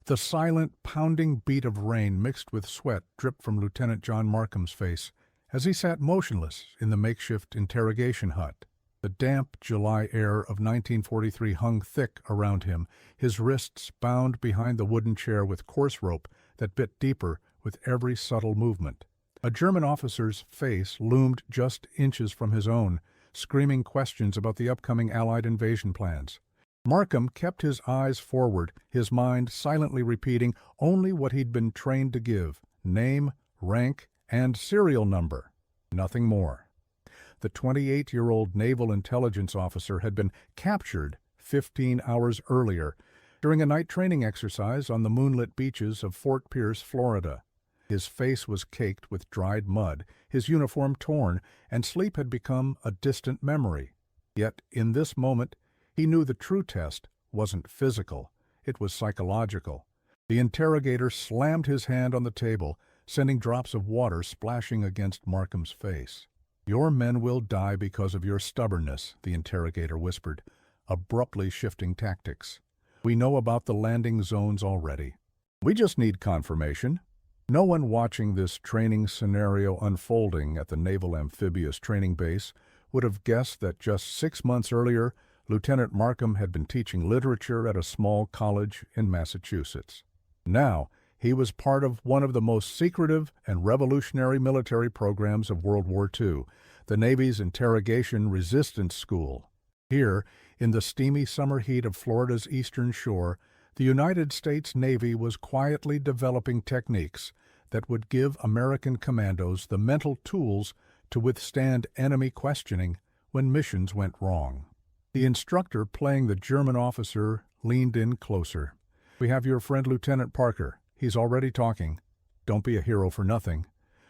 The silent, pounding beat of rain mixed with sweat dripped from Lieutenant John Markham's face as he sat motionless in the makeshift interrogation hut. The damp July air of 1943 hung thick around him, his wrists bound behind the wooden chair with coarse rope that bit deeper with every subtle movement. A German officer's face loomed just inches from his own, screaming questions about the upcoming Allied invasion plans. Markham kept his eyes forward, his mind silently repeating only what he'd been trained to give: name, rank, and serial number. Nothing more. The 28-year-old naval intelligence officer had been captured 15 hours earlier during a night training exercise on the moonlit beaches of Fort Pierce, Florida. His face was caked with dried mud, his uniform torn, and sleep had become a distant memory. Yet in this moment, he knew the true test wasn't physical, it was psychological. The interrogator slammed his hand on the table, sending drops of water splashing against Markham's face. "Your men will die because of your stubbornness," the interrogator whispered, abruptly shifting tactics. "We know about the landing zones already. We just need confirmation." No one watching this training scenario unfolding at the Naval Amphibious Training Base would have guessed that just 6 months earlier, Lieutenant Markham had been teaching literature at a small college in Massachusetts. Now, he was part of one of the most secretive and revolutionary military programs of World War II, the Navy's Interrogation Resistance School. Here, in the steamy summer heat of Florida's eastern shore, the United States Navy was quietly developing techniques that would give American commandos the mental tools to withstand enemy questioning when missions went wrong. The instructor playing the German officer leaned in closer. "We have your friend Lieutenant Parker. He's already talking. Don't be a hero for nothing."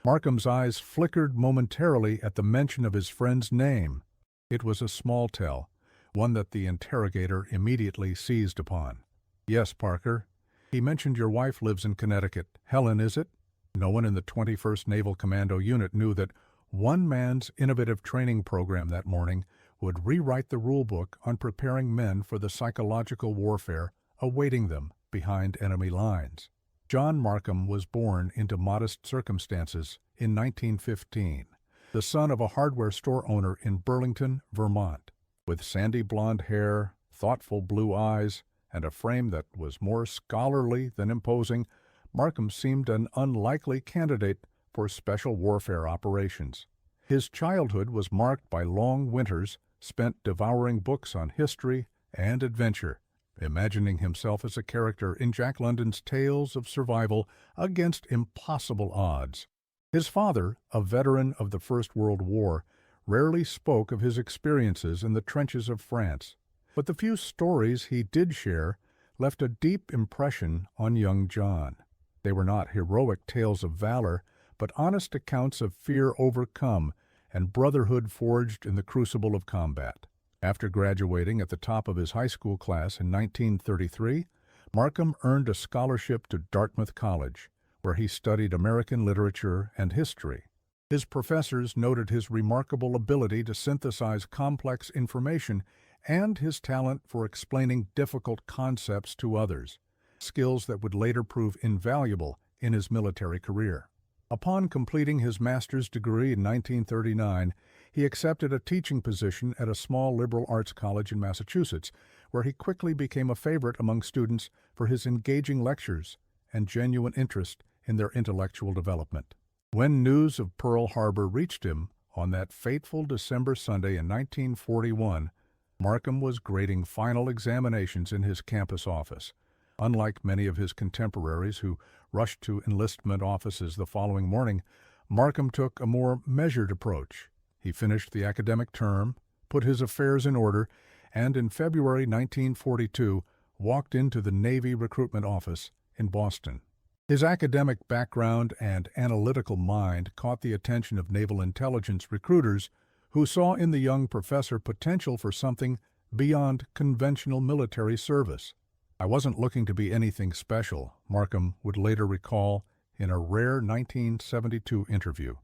Markham's eyes flickered momentarily at the mention of his friend's name. It was a small tell, one that the interrogator immediately seized upon. "Yes, Parker. He mentioned your wife lives in Connecticut. Helen, is it?" No one in the 21st Naval Commando Unit knew that one man's innovative training program that morning would rewrite the rulebook on preparing men for the psychological warfare awaiting them behind enemy lines. John Markham was born into modest circumstances in 1915, the son of a hardware store owner in Burlington, Vermont. With sandy blonde hair, thoughtful blue eyes, and a frame that was more scholarly than imposing, Markham seemed an unlikely candidate for special warfare operations. His childhood was marked by long winters spent devouring books on history and adventure, imagining himself as a character in Jack London's tales of survival against impossible odds. His father, a veteran of the First World War, rarely spoke of his experiences in the trenches of France, but the few stories he did share left a deep impression on young John. They were not heroic tales of valor, but honest accounts of fear overcome and brotherhood forged in the crucible of combat. After graduating at the top of his high school class in 1933, Markham earned a scholarship to Dartmouth College, where he studied American literature and history. His professors noted his remarkable ability to synthesize complex information and his talent for explaining difficult concepts to others, skills that would later prove invaluable in his military career. Upon completing his master's degree in 1939, he accepted a teaching position at a small liberal arts college in Massachusetts, where he quickly became a favorite among students for his engaging lectures and genuine interest in their intellectual development. When news of Pearl Harbor reached him on that fateful December Sunday in 1941, Markham was grading final examinations in his campus office. Unlike many of his contemporaries who rushed to enlistment offices the following morning, Markham took a more measured approach. He finished the academic term, put his affairs in order, and in February 1942 walked into the Navy recruitment office in Boston. His academic background and analytical mind caught the attention of naval intelligence recruiters who saw in the young professor potential for something beyond conventional military service. "I wasn't looking to be anything special," Markham would later recall in a rare 1972 interview.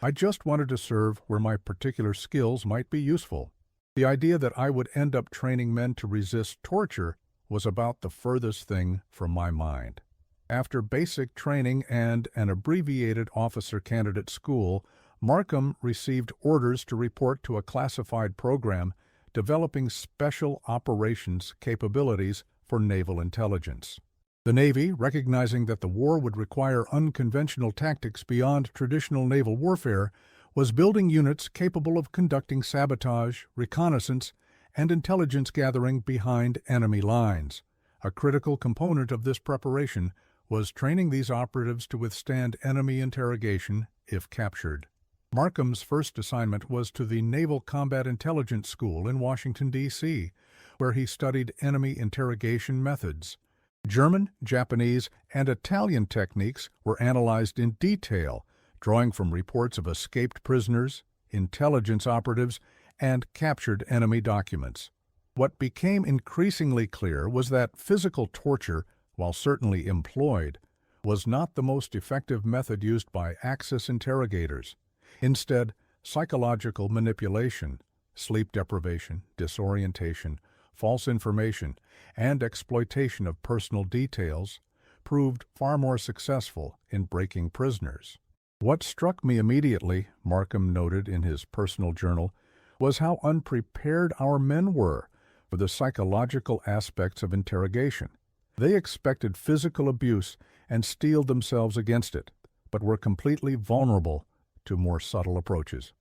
"I just wanted to serve where my particular skills might be useful. The idea that I would end up training men to resist torture was about the furthest thing from my mind. After basic training and an abbreviated officer candidate school, Markham received orders to report to a classified program developing special operations capabilities for naval intelligence. The Navy, recognizing that the war would require unconventional tactics beyond traditional naval warfare, was building units capable of conducting sabotage, reconnaissance, and intelligence gathering behind enemy lines. A critical component of this preparation was training these operatives to withstand enemy interrogation if captured. Markham's first assignment was to the Naval Combat Intelligence School in Washington, D.C., where he studied enemy interrogation methods. German, Japanese, and Italian techniques were analyzed in detail, drawing from reports of escaped prisoners, intelligence operatives, and captured enemy documents. What became increasingly clear was that physical torture, while certainly employed, was not the most effective method used by Axis interrogators. Instead, psychological manipulation, sleep deprivation, disorientation, false information, and exploitation of personal details proved far more successful in breaking prisoners. What struck me immediately, Markham noted in his personal journal, was how unprepared our men were for the psychological aspects of interrogation. They expected physical abuse and steeled themselves against it, but were completely vulnerable to more subtle approaches.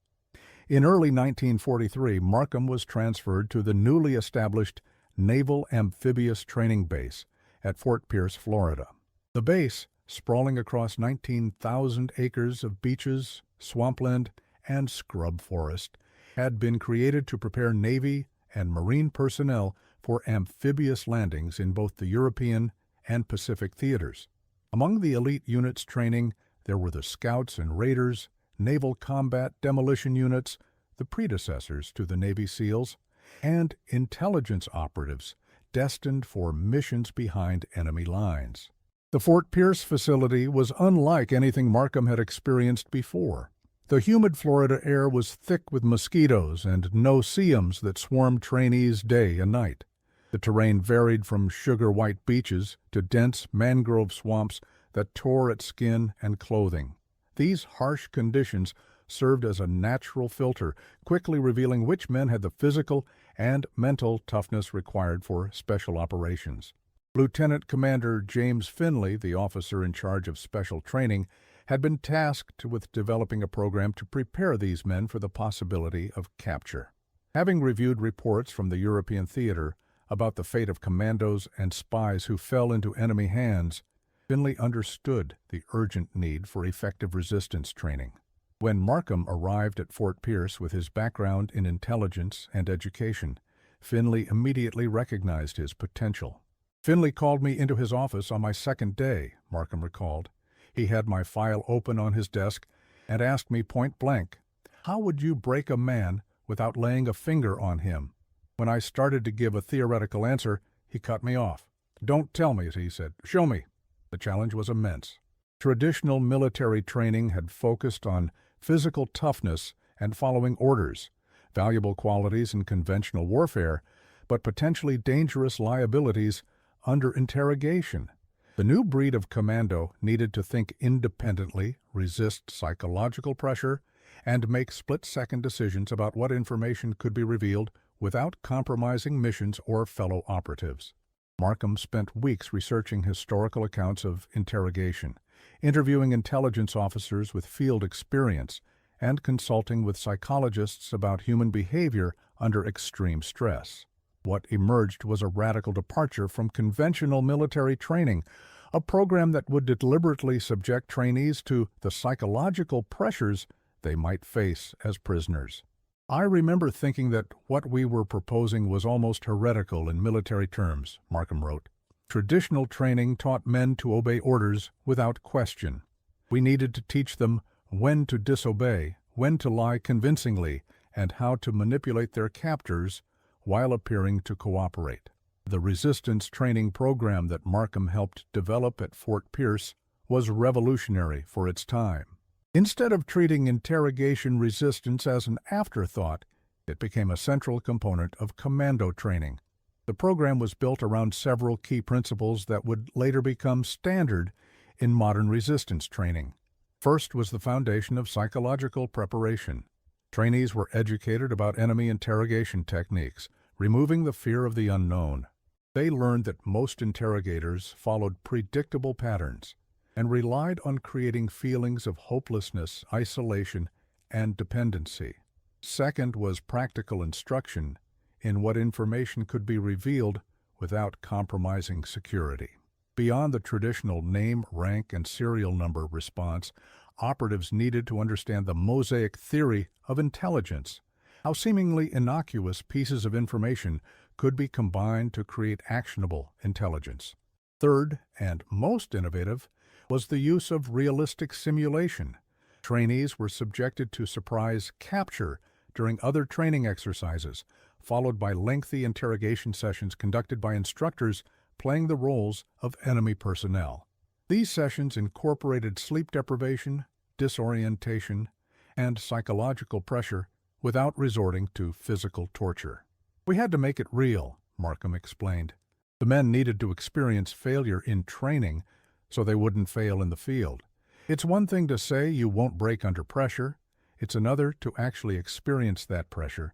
In early 1943, Markham was transferred to the newly established Naval Amphibious Training Base at Fort Pierce, Florida. The base, sprawling across 19,000 acres of beaches, swampland, and scrub forest, had been created to prepare Navy and Marine personnel for amphibious landings in both the European and Pacific theaters. Among the elite units training, there were the Scouts and Raiders, Naval Combat Demolition Units, the predecessors to the Navy SEALs, and intelligence operatives destined for missions behind enemy lines. The Fort Pierce facility was unlike anything Markham had experienced before. The humid Florida air was thick with mosquitoes and no-see-ums that swarmed trainees day and night. The terrain varied from sugar-white beaches to dense mangrove swamps that tore at skin and clothing. These harsh conditions served as a natural filter, quickly revealing which men had the physical and mental toughness required for special operations. Lieutenant Commander James Finley, the officer in charge of special training, had been tasked with developing a program to prepare these men for the possibility of capture. Having reviewed reports from the European theater about the fate of commandos and spies who fell into enemy hands, Finley understood the urgent need for effective resistance training. When Markham arrived at Fort Pierce with his background in intelligence and education, Finley immediately recognized his potential. Finley called me into his office on my second day, Markham recalled. He had my file open on his desk and asked me point blank, "How would you break a man without laying a finger on him?" When I started to give a theoretical answer, he cut me off. "Don't tell me," he said. "Show me." The challenge was immense. Traditional military training had focused on physical toughness and following orders, valuable qualities in conventional warfare, but potentially dangerous liabilities under interrogation. The new breed of commando needed to think independently, resist psychological pressure, and make split-second decisions about what information could be revealed without compromising missions or fellow operatives. Markham spent weeks researching historical accounts of interrogation, interviewing intelligence officers with field experience, and consulting with psychologists about human behavior under extreme stress. What emerged was a radical departure from conventional military training, a program that would deliberately subject trainees to the psychological pressures they might face as prisoners. I remember thinking that what we were proposing was almost heretical in military terms, Markham wrote. Traditional training taught men to obey orders without question. We needed to teach them when to disobey, when to lie convincingly, and how to manipulate their captors while appearing to cooperate. The resistance training program that Markham helped develop at Fort Pierce was revolutionary for its time. Instead of treating interrogation resistance as an afterthought, it became a central component of commando training. The program was built around several key principles that would later become standard in modern resistance training. First was the foundation of psychological preparation. Trainees were educated about enemy interrogation techniques, removing the fear of the unknown. They learned that most interrogators followed predictable patterns and relied on creating feelings of hopelessness, isolation, and dependency. Second was practical instruction in what information could be revealed without compromising security. Beyond the traditional name, rank, and serial number response, operatives needed to understand the mosaic theory of intelligence, how seemingly innocuous pieces of information could be combined to create actionable intelligence. Third, and most innovative, was the use of realistic simulation. Trainees were subjected to surprise capture during other training exercises, followed by lengthy interrogation sessions conducted by instructors playing the roles of enemy personnel. These sessions incorporated sleep deprivation, disorientation, and psychological pressure without resorting to physical torture. "We had to make it real," Markham explained. "The men needed to experience failure in training so they wouldn't fail in the field. It's one thing to say you won't break under pressure. It's another to actually experience that pressure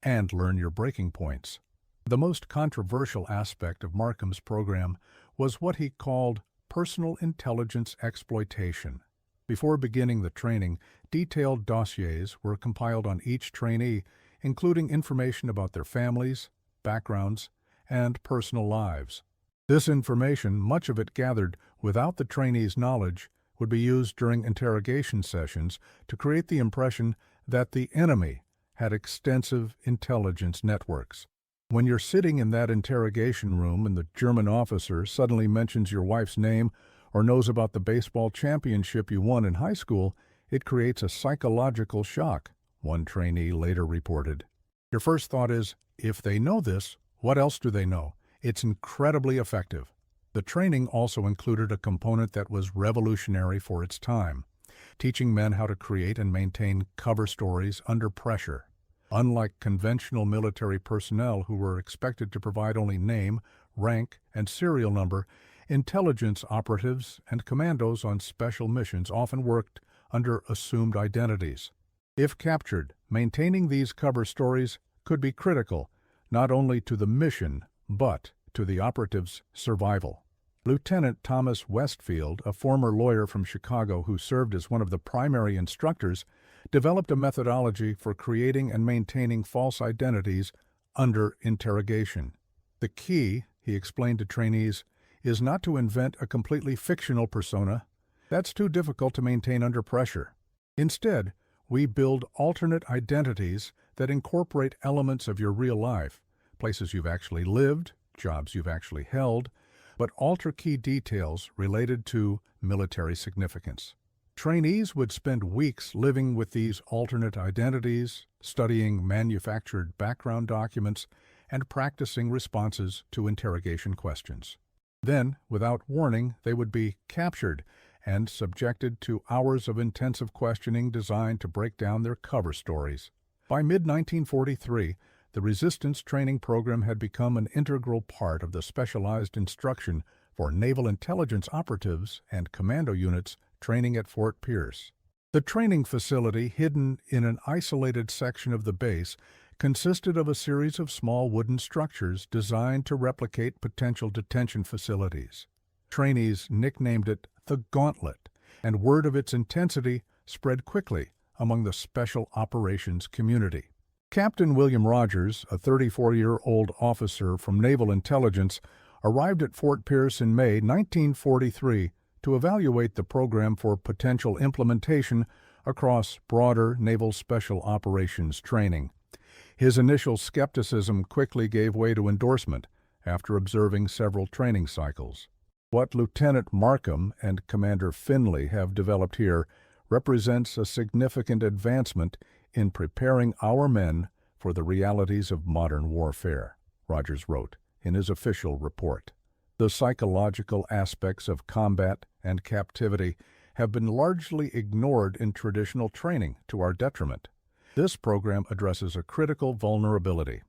and learn your breaking points." The most controversial aspect of Markham's program was what he called personal intelligence exploitation. Before beginning the training, detailed dossiers were compiled on each trainee, including information about their families, backgrounds, and personal lives. This information, much of it gathered without the trainee's knowledge, would be used during interrogation sessions to create the impression that the enemy had extensive intelligence networks. When you're sitting in that interrogation room and the German officer suddenly mentions your wife's name or knows about the baseball championship you won in high school, it creates a psychological shock, one trainee later reported. Your first thought is, if they know this, what else do they know? It's incredibly effective. The training also included a component that was revolutionary for its time, teaching men how to create and maintain cover stories under pressure. Unlike conventional military personnel who were expected to provide only name, rank, and serial number, intelligence operatives and commandos on special missions often worked under assumed identities. If captured, maintaining these cover stories could be critical not only to the mission but to the operative's survival. Lieutenant Thomas Westfield, a former lawyer from Chicago who served as one of the primary instructors, developed a methodology for creating and maintaining false identities under interrogation. The key, he explained to trainees, is not to invent a completely fictional persona. That's too difficult to maintain under pressure. Instead, we build alternate identities that incorporate elements of your real life, places you've actually lived, jobs you've actually held, but alter key details related to military significance. Trainees would spend weeks living with these alternate identities, studying manufactured background documents, and practicing responses to interrogation questions. Then, without warning, they would be captured and subjected to hours of intensive questioning designed to break down their cover stories. By mid-1943, the resistance training program had become an integral part of the specialized instruction for naval intelligence operatives and commando units training at Fort Pierce. The training facility, hidden in an isolated section of the base, consisted of a series of small wooden structures designed to replicate potential detention facilities. Trainees nicknamed it the Gauntlet, and word of its intensity spread quickly among the special operations community. Captain William Rogers, a 34-year-old officer from Naval Intelligence, arrived at Fort Pierce in May 1943 to evaluate the program for potential implementation across broader naval special operations training. His initial skepticism quickly gave way to endorsement after observing several training cycles. What Lieutenant Markham and Commander Finley have developed here represents a significant advancement in preparing our men for the realities of modern warfare, Rogers wrote in his official report. The psychological aspects of combat and captivity have been largely ignored in traditional training to our detriment. This program addresses a critical vulnerability.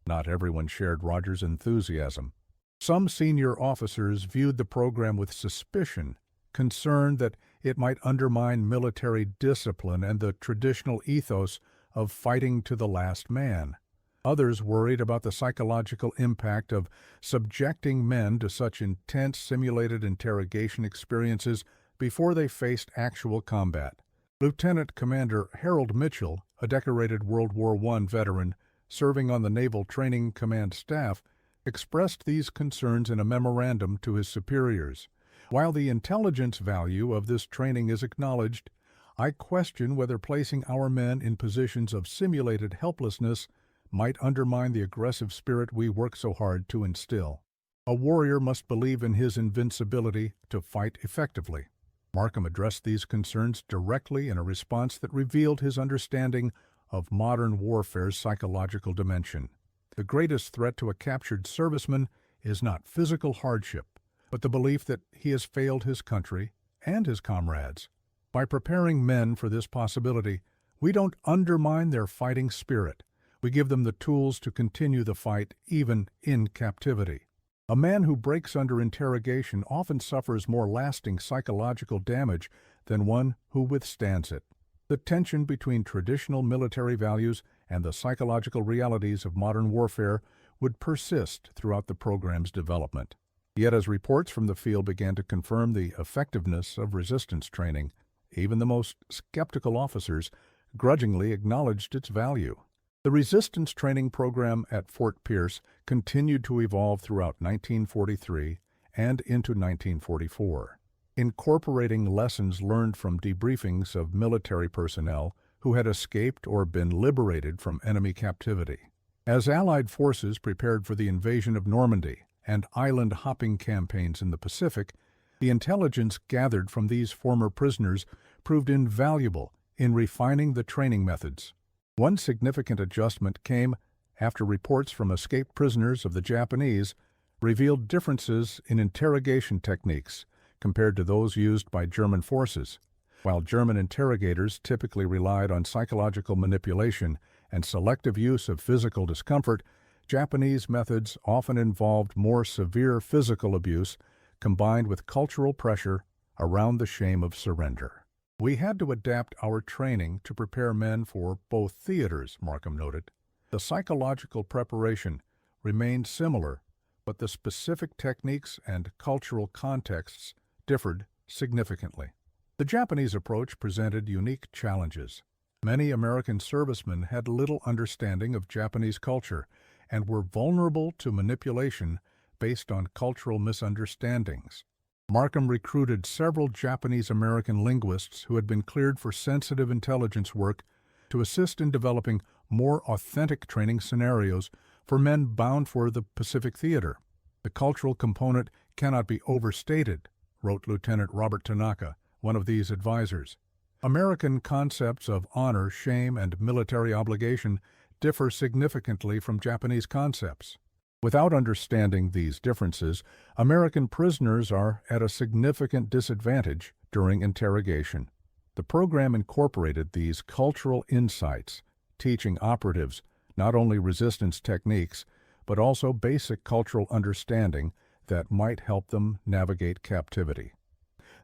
Not everyone shared Rogers' enthusiasm. Some senior officers viewed the program with suspicion, concerned that it might undermine military discipline and the traditional ethos of fighting to the last man. Others worried about the psychological impact of subjecting men to such intense simulated interrogation experiences before they faced actual combat. Lieutenant Commander Harold Mitchell, a decorated World War I veteran serving on the Naval Training Command staff, expressed these concerns in a memorandum to his superiors. While the intelligence value of this training is acknowledged, I question whether placing our men in positions of simulated helplessness might undermine the aggressive spirit we work so hard to instill. A warrior must believe in his invincibility to fight effectively. Markham addressed these concerns directly in a response that revealed his understanding of modern warfare's psychological dimension. The greatest threat to a captured serviceman is not physical hardship, but the belief that he has failed his country and his comrades. By preparing men for this possibility, we don't undermine their fighting spirit. We give them the tools to continue the fight even in captivity. A man who breaks under interrogation often suffers more lasting psychological damage than one who withstands it. The tension between traditional military values and the psychological realities of modern warfare would persist throughout the program's development. Yet as reports from the field began to confirm the effectiveness of resistance training, even the most skeptical officers grudgingly acknowledged its value. The resistance training program at Fort Pierce continued to evolve throughout 1943 and into 1944, incorporating lessons learned from debriefings of military personnel who had escaped or been liberated from enemy captivity. As Allied forces prepared for the invasion of Normandy and island-hopping campaigns in the Pacific, the intelligence gathered from these former prisoners proved invaluable in refining the training methods. One significant adjustment came after reports from escaped prisoners of the Japanese revealed differences in interrogation techniques compared to those used by German forces. While German interrogators typically relied on psychological manipulation and selective use of physical discomfort, Japanese methods often involved more severe physical abuse combined with cultural pressure around the shame of surrender. We had to adapt our training to prepare men for both theaters, Markham noted. The psychological preparation remained similar, but the specific techniques and cultural contexts differed significantly. The Japanese approach presented unique challenges. Many American servicemen had little understanding of Japanese culture and were vulnerable to manipulation based on cultural misunderstandings. Markham recruited several Japanese-American linguists who had been cleared for sensitive intelligence work to assist in developing more authentic training scenarios for men bound for the Pacific Theater. The cultural component cannot be overstated, wrote Lieutenant Robert Tanaka, one of these advisors. American concepts of honor, shame, and military obligation differ significantly from Japanese concepts. Without understanding these differences, American prisoners are at a significant disadvantage during interrogation. The program incorporated these cultural insights, teaching operatives not only resistance techniques, but also basic cultural understanding that might help them navigate captivity.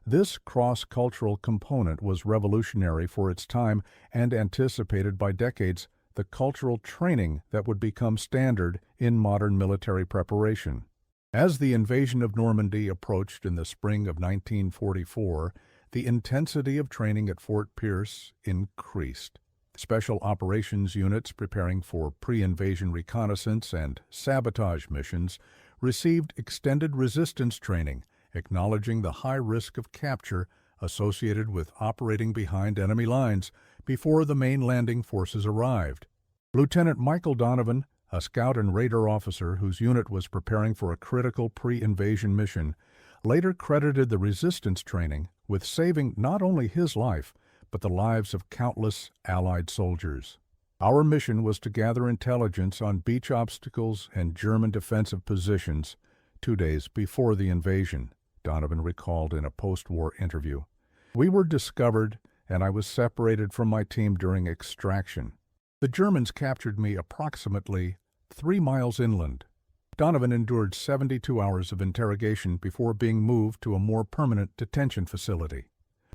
This cross-cultural component was revolutionary for its time and anticipated by decades the cultural training that would become standard in modern military preparation. As the invasion of Normandy approached in the spring of 1944, the intensity of training at Fort Pierce increased. Special operations units preparing for pre-invasion reconnaissance and sabotage missions received extended resistance training, acknowledging the high risk of capture associated with operating behind enemy lines before the main landing forces arrived. Lieutenant Michael Donovan, a scout and radar officer whose unit was preparing for a critical pre-invasion mission, later credited the resistance training with saving not only his life, but the lives of countless Allied soldiers. Our mission was to gather intelligence on beach obstacles and German defensive positions 2 days before the invasion, Donovan recalled in a post-war interview. We were discovered, and I was separated from my team during extraction. The Germans captured me approximately 3 miles inland. Donovan endured 72 hours of interrogation before being moved to a more permanent detention facility.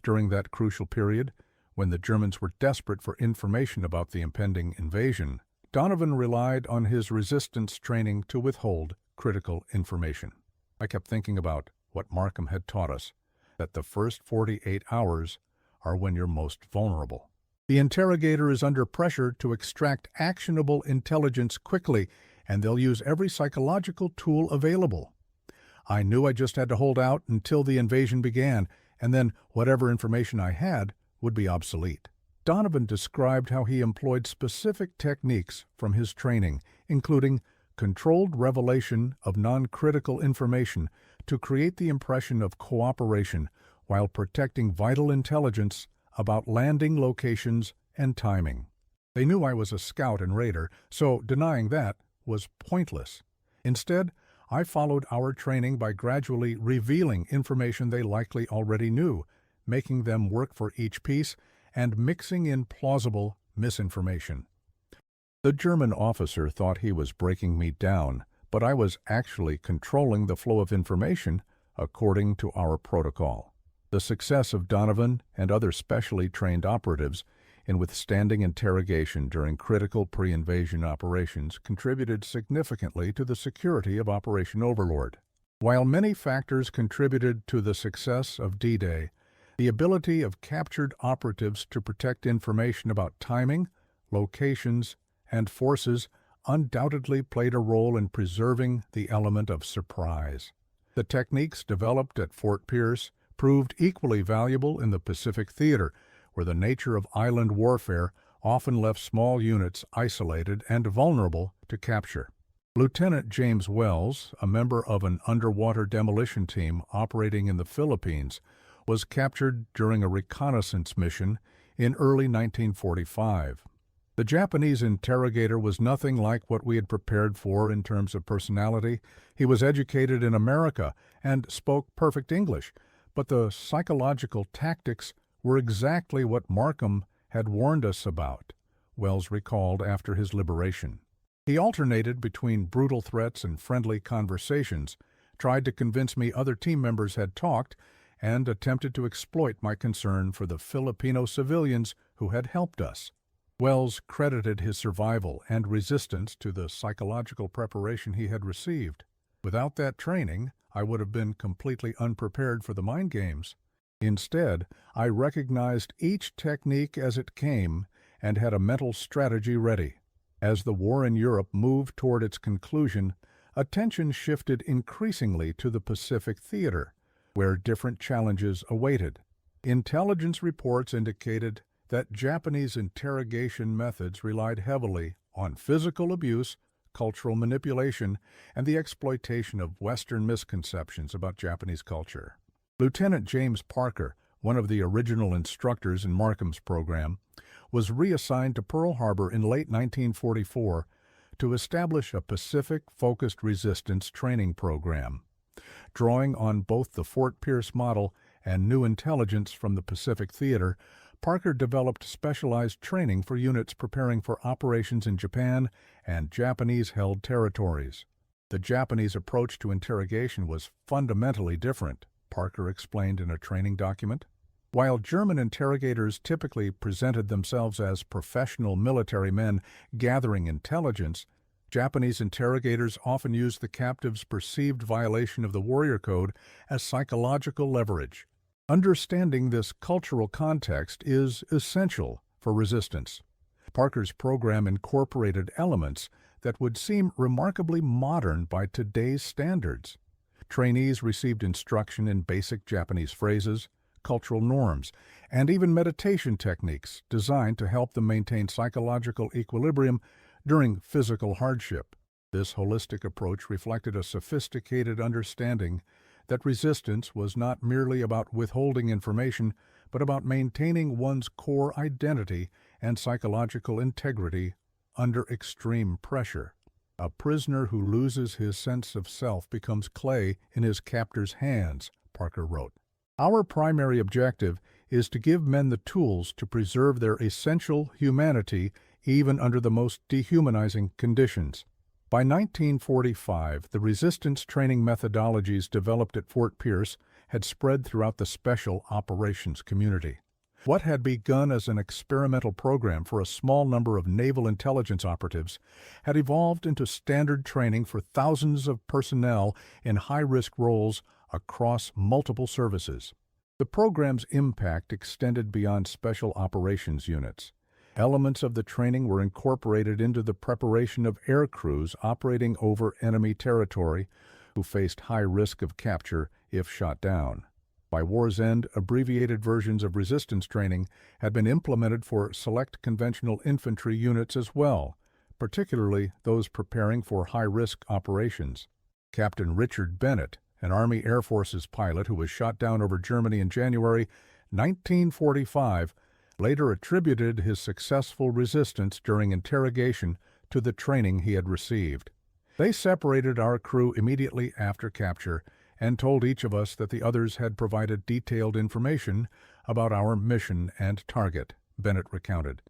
During that crucial period, when the Germans were desperate for information about the impending invasion, Donovan relied on his resistance training to withhold critical information. I kept thinking about what Markham had taught us, that the first 48 hours are when you're most vulnerable. The interrogator is under pressure to extract actionable intelligence quickly, and they'll use every psychological tool available. I knew I just had to hold out until the invasion began, and then whatever information I had would be obsolete. Donovan described how he employed specific techniques from his training, including controlled revelation of non-critical information to create the impression of cooperation while protecting vital intelligence about landing locations and timing. They knew I was a scout and raider, so denying that was pointless. Instead, I followed our training by gradually revealing information they likely already knew, making them work for each piece, and mixing in plausible misinformation. The German officer thought he was breaking me down, but I was actually controlling the flow of information according to our protocol. The success of Donovan and other specially trained operatives in withstanding interrogation during critical pre-invasion operations contributed significantly to the security of Operation Overlord. While many factors contributed to the success of D-Day, the ability of captured operatives to protect information about timing, locations, and forces undoubtedly played a role in preserving the element of surprise. The techniques developed at Fort Pierce proved equally valuable in the Pacific Theater, where the nature of island warfare often left small units isolated and vulnerable to capture. Lieutenant James Wells, a member of an underwater demolition team operating in the Philippines, was captured during a reconnaissance mission in early 1945. The Japanese interrogator was nothing like what we had prepared for in terms of personality. He was educated in America and spoke perfect English, but the psychological tactics were exactly what Markham had warned us about, Wells recalled after his liberation. He alternated between brutal threats and friendly conversations, tried to convince me other team members had talked, and attempted to exploit my concern for the Filipino civilians who had helped us. Wells credited his survival and resistance to the psychological preparation he had received. Without that training, I would have been completely unprepared for the mind games. Instead, I recognized each technique as it came and had a mental strategy ready. As the war in Europe moved toward its conclusion, attention shifted increasingly to the Pacific Theater, where different challenges awaited. Intelligence reports indicated that Japanese interrogation methods relied heavily on physical abuse, cultural manipulation, and the exploitation of Western misconceptions about Japanese culture. Lieutenant James Parker, one of the original instructors in Markham's program, was reassigned to Pearl Harbor in late 1944 to establish a Pacific-focused resistance training program. Drawing on both the Fort Pierce model and new intelligence from the Pacific Theater, Parker developed specialized training for units preparing for operations in Japan and Japanese-held territories. The Japanese approach to interrogation was fundamentally different, Parker explained in a training document. While German interrogators typically presented themselves as professional military men gathering intelligence, Japanese interrogators often used the captive's perceived violation of the warrior code as psychological leverage. Understanding this cultural context is essential for resistance. Parker's program incorporated elements that would seem remarkably modern by today's standards. Trainees received instruction in basic Japanese phrases, cultural norms, and even meditation techniques designed to help them maintain psychological equilibrium during physical hardship. This holistic approach reflected a sophisticated understanding that resistance was not merely about withholding information, but about maintaining one's core identity and psychological integrity under extreme pressure. A prisoner who loses his sense of self becomes clay in his captor's hands, Parker wrote. Our primary objective is to give men the tools to preserve their essential humanity even under the most dehumanizing conditions. By 1945, the resistance training methodologies developed at Fort Pierce had spread throughout the special operations community. What had begun as an experimental program for a small number of naval intelligence operatives had evolved into standard training for thousands of personnel in high-risk roles across multiple services. The program's impact extended beyond special operations units. Elements of the training were incorporated into the preparation of air crews operating over enemy territory who faced high risk of capture if shot down. By war's end, abbreviated versions of resistance training had been implemented for select conventional infantry units as well, particularly those preparing for high-risk operations. Captain Richard Bennett, an Army Air Forces pilot who was shot down over Germany in January 1945, later attributed his successful resistance during interrogation to the training he had received. They separated our crew immediately after capture and told each of us that the others had provided detailed information about our mission and target, Bennett recounted.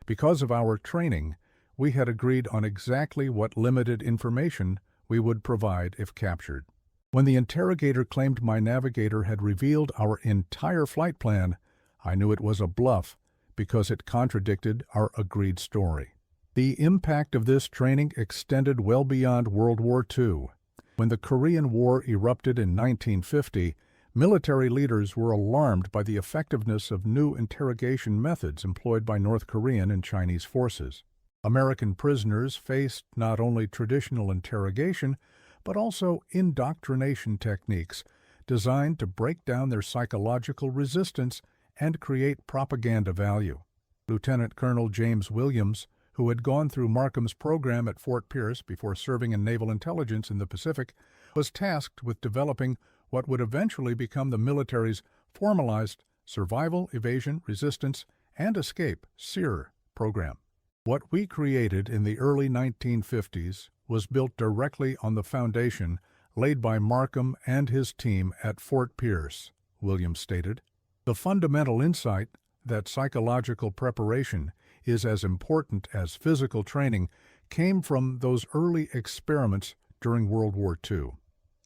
Because of our training, we had agreed on exactly what limited information we would provide if captured. When the interrogator claimed my navigator had revealed our entire flight plan, I knew it was a bluff because it contradicted our agreed story. The impact of this training extended well beyond World War II. When the Korean War erupted in 1950, military leaders were alarmed by the effectiveness of new interrogation methods employed by North Korean and Chinese forces. American prisoners faced not only traditional interrogation, but also indoctrination techniques designed to break down their psychological resistance and create propaganda value. Lieutenant Colonel James Williams, who had gone through Markham's program at Fort Pierce before serving in naval intelligence in the Pacific, was tasked with developing what would eventually become the military's formalized Survival, Evasion, Resistance, and Escape (SERE) program. What we created in the early 1950s was built directly on the foundation laid by Markham and his team at Fort Pierce, Williams stated. The fundamental insight that psychological preparation is as important as physical training came from those early experiments during World War II.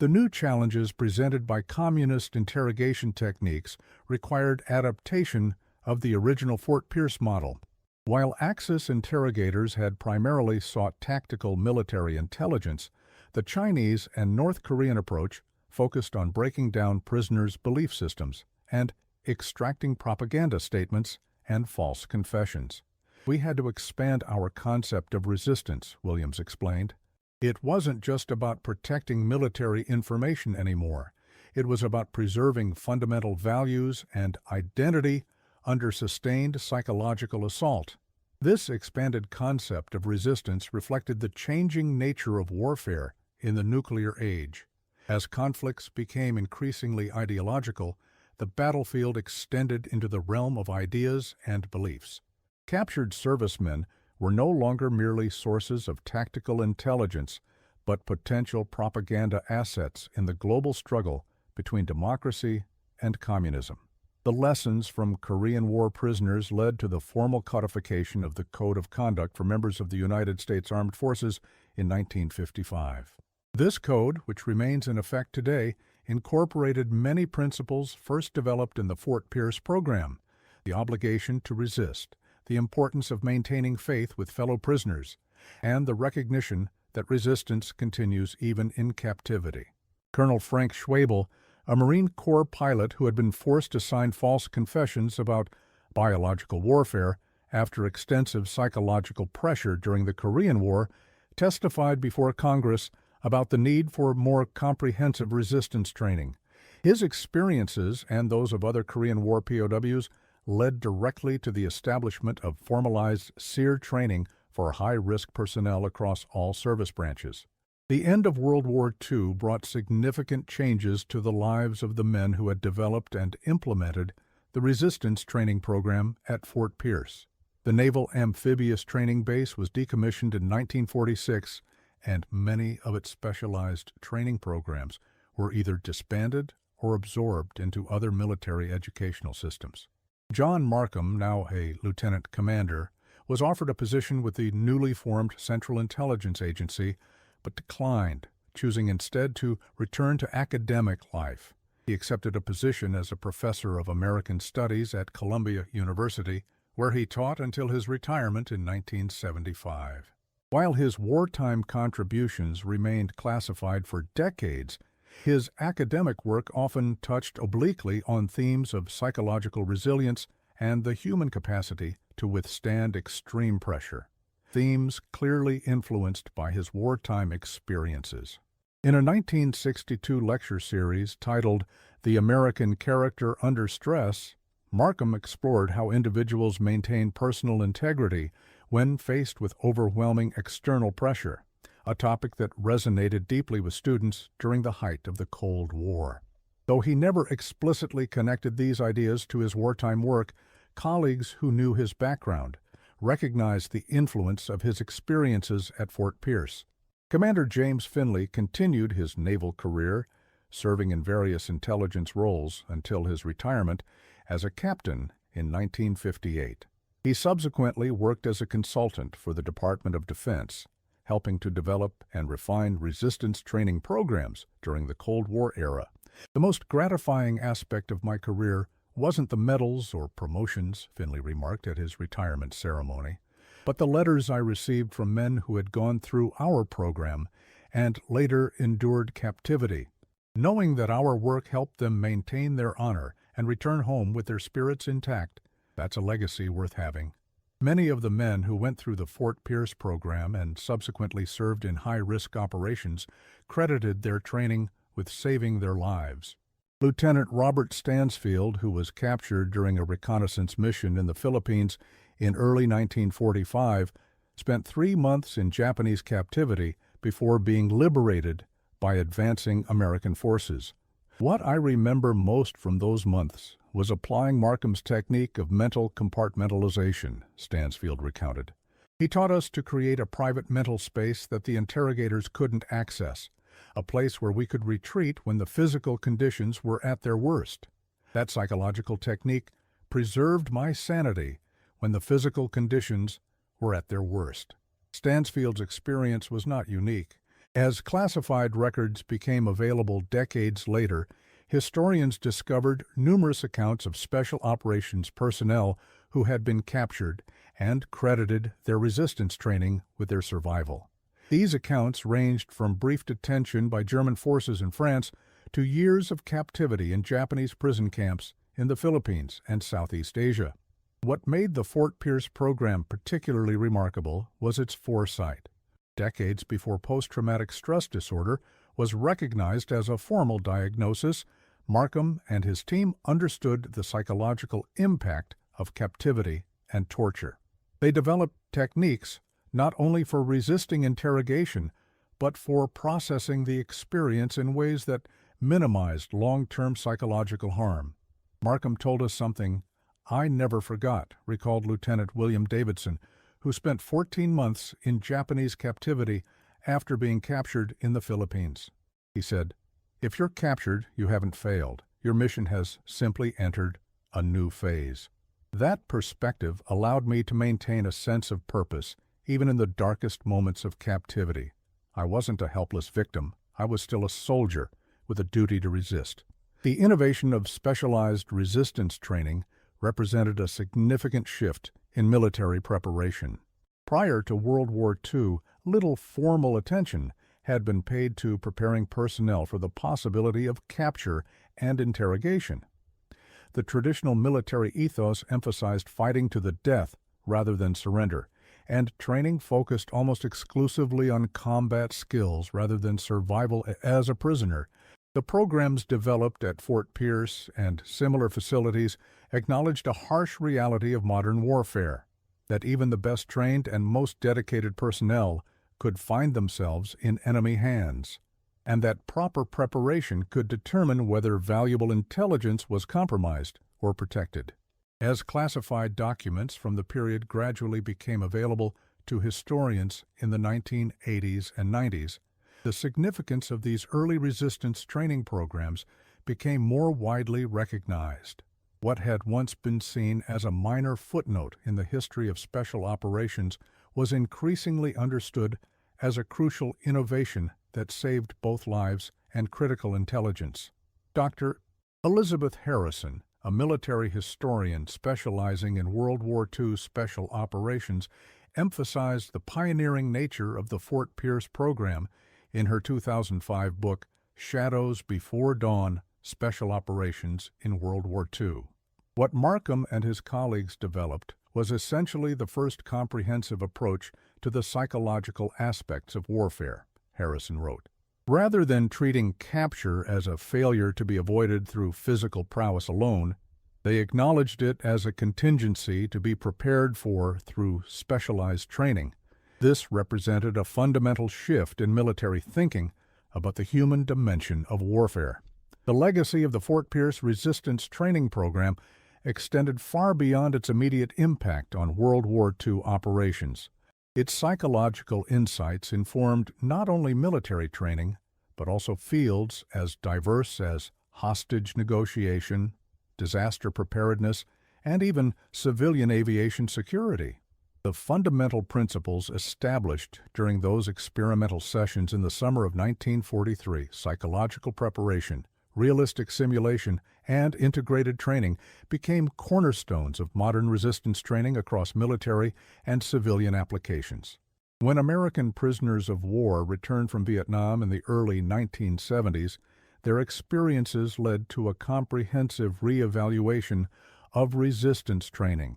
The new challenges presented by communist interrogation techniques required adaptation of the original Fort Pierce model. While Axis interrogators had primarily sought tactical military intelligence, the Chinese and North Korean approach focused on breaking down prisoners' belief systems and extracting propaganda statements and false confessions. We had to expand our concept of resistance, Williams explained. It wasn't just about protecting military information anymore. It was about preserving fundamental values and identity under sustained psychological assault. This expanded concept of resistance reflected the changing nature of warfare in the nuclear age. As conflicts became increasingly ideological, the battlefield extended into the realm of ideas and beliefs. Captured servicemen were no longer merely sources of tactical intelligence, but potential propaganda assets in the global struggle between democracy and communism. The lessons from Korean War prisoners led to the formal codification of the Code of Conduct for members of the United States Armed Forces in 1955. This code, which remains in effect today, incorporated many principles first developed in the Fort Pierce program: the obligation to resist, the importance of maintaining faith with fellow prisoners, and the recognition that resistance continues even in captivity. Colonel Frank Schwabel, a Marine Corps pilot who had been forced to sign false confessions about biological warfare after extensive psychological pressure during the Korean War, testified before Congress about the need for more comprehensive resistance training. His experiences and those of other Korean War POWs led directly to the establishment of formalized SERE training for high-risk personnel across all service branches. The end of World War II brought significant changes to the lives of the men who had developed and implemented the resistance training program at Fort Pierce. The Naval Amphibious Training Base was decommissioned in 1946, and many of its specialized training programs were either disbanded or absorbed into other military educational systems. John Markham, now a lieutenant commander, was offered a position with the newly formed Central Intelligence Agency, but declined, choosing instead to return to academic life. He accepted a position as a professor of American Studies at Columbia University, where he taught until his retirement in 1975. While his wartime contributions remained classified for decades, his academic work often touched obliquely on themes of psychological resilience and the human capacity to withstand extreme pressure, themes clearly influenced by his wartime experiences. In a 1962 lecture series titled The American Character Under Stress, Markham explored how individuals maintain personal integrity when faced with overwhelming external pressure, a topic that resonated deeply with students during the height of the Cold War. Though he never explicitly connected these ideas to his wartime work, colleagues who knew his background recognized the influence of his experiences at Fort Pierce. Commander James Finley continued his naval career, serving in various intelligence roles until his retirement as a captain in 1958. He subsequently worked as a consultant for the Department of Defense, helping to develop and refine resistance training programs during the Cold War era. The most gratifying aspect of my career wasn't the medals or promotions, Finley remarked at his retirement ceremony, but the letters I received from men who had gone through our program and later endured captivity. Knowing that our work helped them maintain their honor and return home with their spirits intact, that's a legacy worth having. Many of the men who went through the Fort Pierce program and subsequently served in high-risk operations credited their training with saving their lives. Lieutenant Robert Stansfield, who was captured during a reconnaissance mission in the Philippines in early 1945, spent 3 months in Japanese captivity before being liberated by advancing American forces. What I remember most from those months was applying Markham's technique of mental compartmentalization, Stansfield recounted. He taught us to create a private mental space that the interrogators couldn't access, a place where we could retreat when the physical conditions were at their worst. That psychological technique preserved my sanity when the physical conditions were at their worst. Stansfield's experience was not unique. As classified records became available decades later, historians discovered numerous accounts of special operations personnel who had been captured and credited their resistance training with their survival. These accounts ranged from brief detention by German forces in France to years of captivity in Japanese prison camps in the Philippines and Southeast Asia. What made the Fort Pierce program particularly remarkable was its foresight. Decades before post-traumatic stress disorder was recognized as a formal diagnosis, Markham and his team understood the psychological impact of captivity and torture. They developed techniques not only for resisting interrogation, but for processing the experience in ways that minimized long-term psychological harm. Markham told us something I never forgot, recalled Lieutenant William Davidson, who spent 14 months in Japanese captivity after being captured in the Philippines. He said, "If you're captured, you haven't failed. Your mission has simply entered a new phase." That perspective allowed me to maintain a sense of purpose, even in the darkest moments of captivity. I wasn't a helpless victim. I was still a soldier with a duty to resist. The innovation of specialized resistance training represented a significant shift in military preparation. Prior to World War II, little formal attention had been paid to preparing personnel for the possibility of capture and interrogation. The traditional military ethos emphasized fighting to the death rather than surrender, and training focused almost exclusively on combat skills rather than survival as a prisoner. The programs developed at Fort Pierce and similar facilities acknowledged a harsh reality of modern warfare, that even the best trained and most dedicated personnel could find themselves in enemy hands, and that proper preparation could determine whether valuable intelligence was compromised or protected. As classified documents from the period gradually became available to historians in the 1980s and 90s, the significance of these early resistance training programs became more widely recognized. What had once been seen as a minor footnote in the history of special operations was increasingly understood as a crucial innovation that saved both lives and critical intelligence. Dr. Elizabeth Harrison, a military historian specializing in World War II special operations, emphasized the pioneering nature of the Fort Pierce program in her 2005 book, Shadows Before Dawn: Special Operations in World War II. What Markham and his colleagues developed was essentially the first comprehensive approach to the psychological aspects of warfare, Harrison wrote. Rather than treating capture as a failure to be avoided through physical prowess alone, they acknowledged it as a contingency to be prepared for through specialized training. This represented a fundamental shift in military thinking about the human dimension of warfare. The legacy of the Fort Pierce Resistance Training Program extended far beyond its immediate impact on World War II operations. Its psychological insights informed not only military training, but also fields as diverse as hostage negotiation, disaster preparedness, and even civilian aviation security. The fundamental principles established during those experimental sessions in the summer of 1943, psychological preparation, realistic simulation, and integrated training, became cornerstones of modern resistance training across military and civilian applications. When American prisoners of war returned from Vietnam in the early 1970s, their experiences led to a comprehensive reevaluation of resistance training.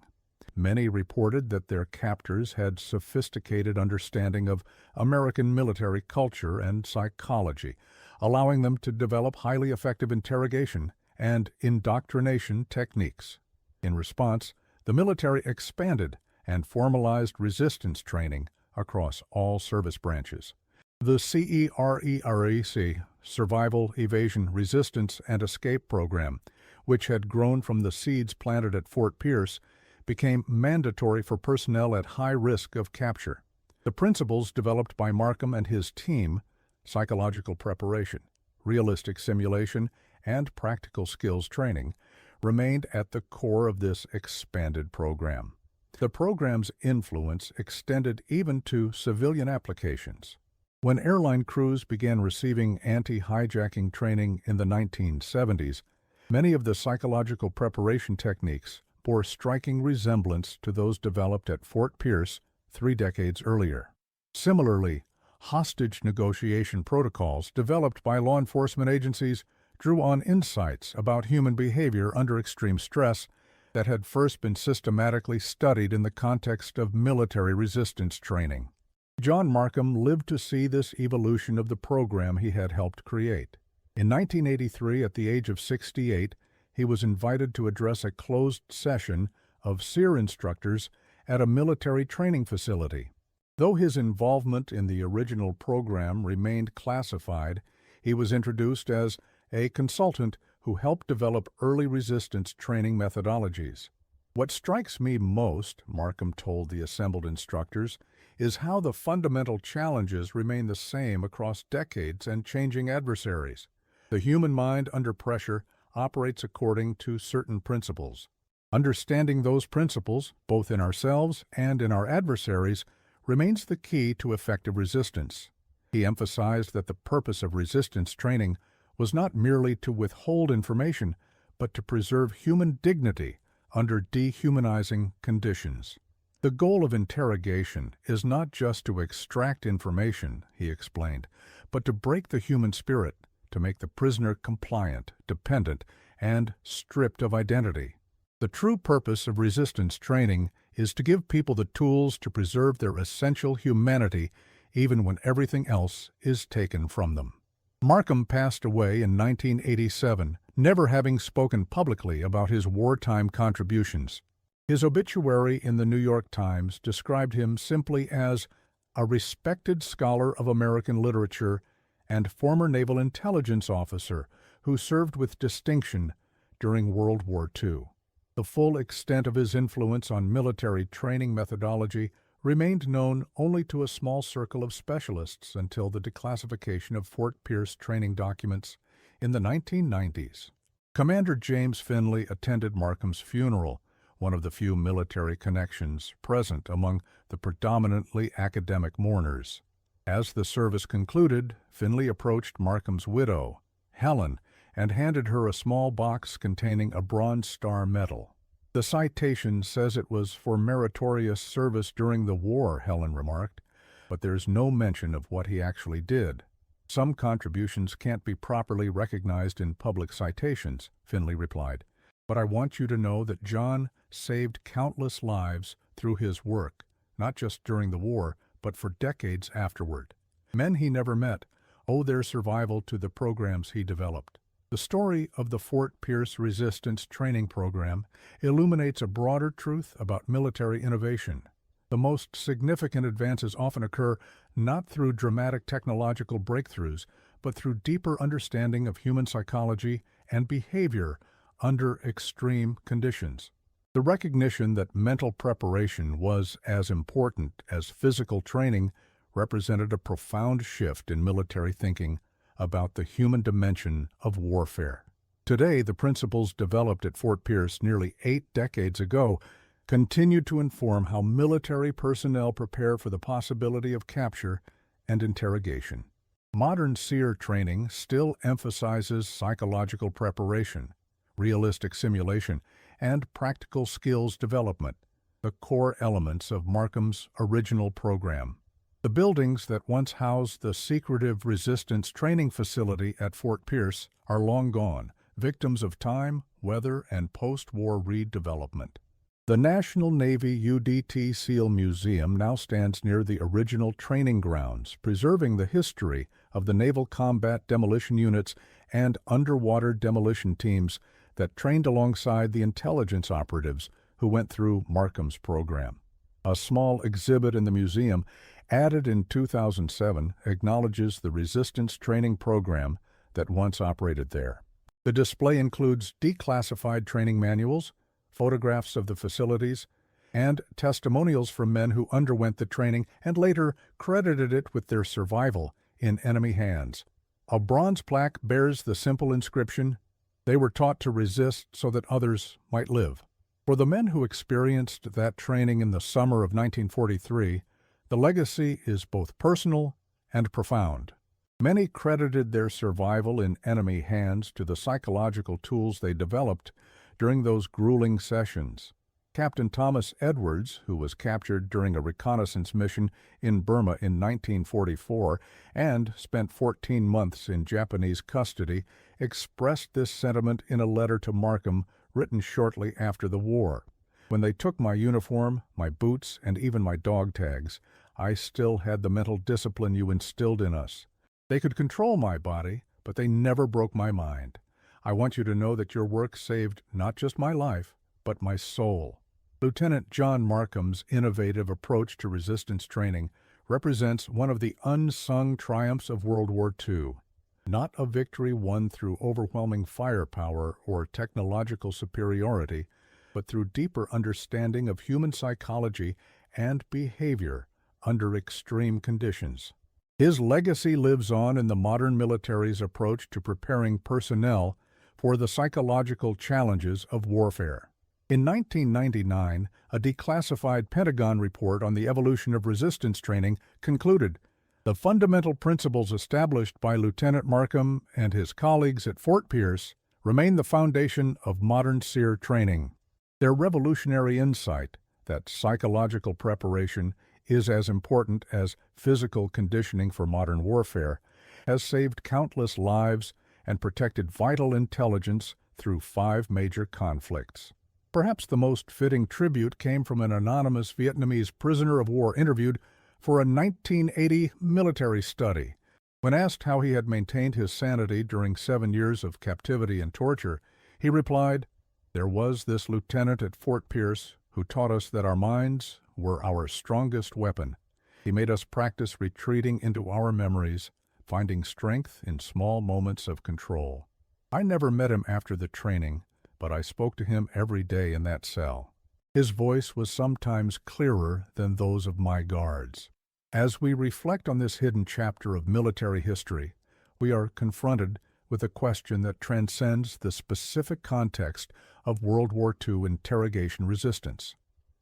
Many reported that their captors had sophisticated understanding of American military culture and psychology, allowing them to develop highly effective interrogation and indoctrination techniques. In response, the military expanded and formalized resistance training across all service branches. The CEREREC, Survival, Evasion, Resistance, and Escape Program, which had grown from the seeds planted at Fort Pierce, became mandatory for personnel at high risk of capture. The principles developed by Markham and his team, psychological preparation, realistic simulation, and practical skills training, remained at the core of this expanded program. The program's influence extended even to civilian applications. When airline crews began receiving anti-hijacking training in the 1970s, many of the psychological preparation techniques bore striking resemblance to those developed at Fort Pierce 3 decades earlier. Similarly, hostage negotiation protocols developed by law enforcement agencies drew on insights about human behavior under extreme stress that had first been systematically studied in the context of military resistance training. John Markham lived to see this evolution of the program he had helped create. In 1983, at the age of 68, he was invited to address a closed session of SERE instructors at a military training facility. Though his involvement in the original program remained classified, he was introduced as a consultant who helped develop early resistance training methodologies. What strikes me most, Markham told the assembled instructors, is how the fundamental challenges remain the same across decades and changing adversaries. The human mind under pressure operates according to certain principles. Understanding those principles, both in ourselves and in our adversaries, remains the key to effective resistance. He emphasized that the purpose of resistance training was not merely to withhold information, but to preserve human dignity under dehumanizing conditions. The goal of interrogation is not just to extract information, he explained, but to break the human spirit, to make the prisoner compliant, dependent, and stripped of identity. The true purpose of resistance training is to give people the tools to preserve their essential humanity even when everything else is taken from them. Markham passed away in 1987, never having spoken publicly about his wartime contributions. His obituary in the New York Times described him simply as a respected scholar of American literature and former naval intelligence officer who served with distinction during World War II. The full extent of his influence on military training methodology remained known only to a small circle of specialists until the declassification of Fort Pierce training documents in the 1990s. Commander James Finley attended Markham's funeral, one of the few military connections present among the predominantly academic mourners. As the service concluded, Finley approached Markham's widow, Helen, and handed her a small box containing a Bronze Star medal. "The citation says it was for meritorious service during the war," Helen remarked, "but there's no mention of what he actually did." "Some contributions can't be properly recognized in public citations," Finley replied, "but I want you to know that John saved countless lives through his work, not just during the war, but for decades afterward. Men he never met owe their survival to the programs he developed." The story of the Fort Pierce Resistance Training Program illuminates a broader truth about military innovation. The most significant advances often occur not through dramatic technological breakthroughs, but through deeper understanding of human psychology and behavior under extreme conditions. The recognition that mental preparation was as important as physical training represented a profound shift in military thinking about the human dimension of warfare. Today, the principles developed at Fort Pierce nearly 8 decades ago continue to inform how military personnel prepare for the possibility of capture and interrogation. Modern SEER training still emphasizes psychological preparation, realistic simulation, and practical skills development, the core elements of Markham's original program. The buildings that once housed the secretive resistance training facility at Fort Pierce are long gone, victims of time, weather, and post-war redevelopment. The National Navy UDT SEAL Museum now stands near the original training grounds, preserving the history of the naval combat demolition units and underwater demolition teams that trained alongside the intelligence operatives who went through Markham's program. A small exhibit in the museum, added in 2007, acknowledges the resistance training program that once operated there. The display includes declassified training manuals, photographs of the facilities, and testimonials from men who underwent the training and later credited it with their survival in enemy hands. A bronze plaque bears the simple inscription, "They were taught to resist so that others might live." For the men who experienced that training in the summer of 1943, the legacy is both personal and profound. Many credited their survival in enemy hands to the psychological tools they developed during those grueling sessions. Captain Thomas Edwards, who was captured during a reconnaissance mission in Burma in 1944 and spent 14 months in Japanese custody, expressed this sentiment in a letter to Markham written shortly after the war. "When they took my uniform, my boots, and even my dog tags, I still had the mental discipline you instilled in us. They could control my body, but they never broke my mind. I want you to know that your work saved not just my life, but my soul." Lieutenant John Markham's innovative approach to resistance training represents one of the unsung triumphs of World War II. Not a victory won through overwhelming firepower or technological superiority, but through deeper understanding of human psychology and behavior under extreme conditions. His legacy lives on in the modern military's approach to preparing personnel for the psychological challenges of warfare. In 1999, a declassified Pentagon report on the evolution of resistance training concluded, "The fundamental principles established by Lieutenant Markham and his colleagues at Fort Pierce remain the foundation of modern SEER training." Their revolutionary insight that psychological preparation is as important as physical conditioning for modern warfare has saved countless lives and protected vital intelligence through 5 major conflicts. Perhaps the most fitting tribute came from an anonymous Vietnamese prisoner of war interviewed for a 1980 military study. When asked how he had maintained his sanity during 7 years of captivity and torture, he replied, "There was this lieutenant at Fort Pierce who taught us that our minds were our strongest weapon. He made us practice retreating into our memories, finding strength in small moments of control. I never met him after the training, but I spoke to him every day in that cell. His voice was sometimes clearer than those of my guards." As we reflect on this hidden chapter of military history, we are confronted with a question that transcends the specific context of World War II interrogation resistance.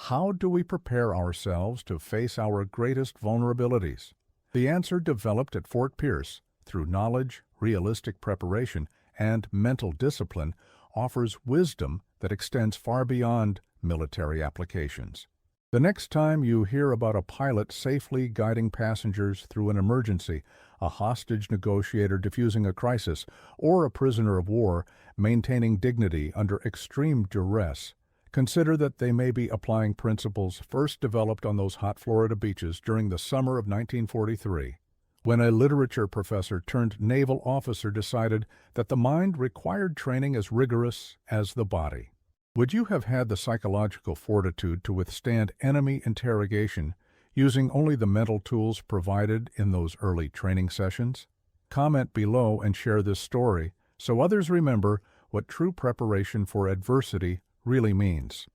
How do we prepare ourselves to face our greatest vulnerabilities? The answer developed at Fort Pierce through knowledge, realistic preparation, and mental discipline offers wisdom that extends far beyond military applications. The next time you hear about a pilot safely guiding passengers through an emergency, a hostage negotiator defusing a crisis, or a prisoner of war maintaining dignity under extreme duress, consider that they may be applying principles first developed on those hot Florida beaches during the summer of 1943, when a literature professor turned naval officer decided that the mind required training as rigorous as the body. Would you have had the psychological fortitude to withstand enemy interrogation using only the mental tools provided in those early training sessions? Comment below and share this story so others remember what true preparation for adversity really means.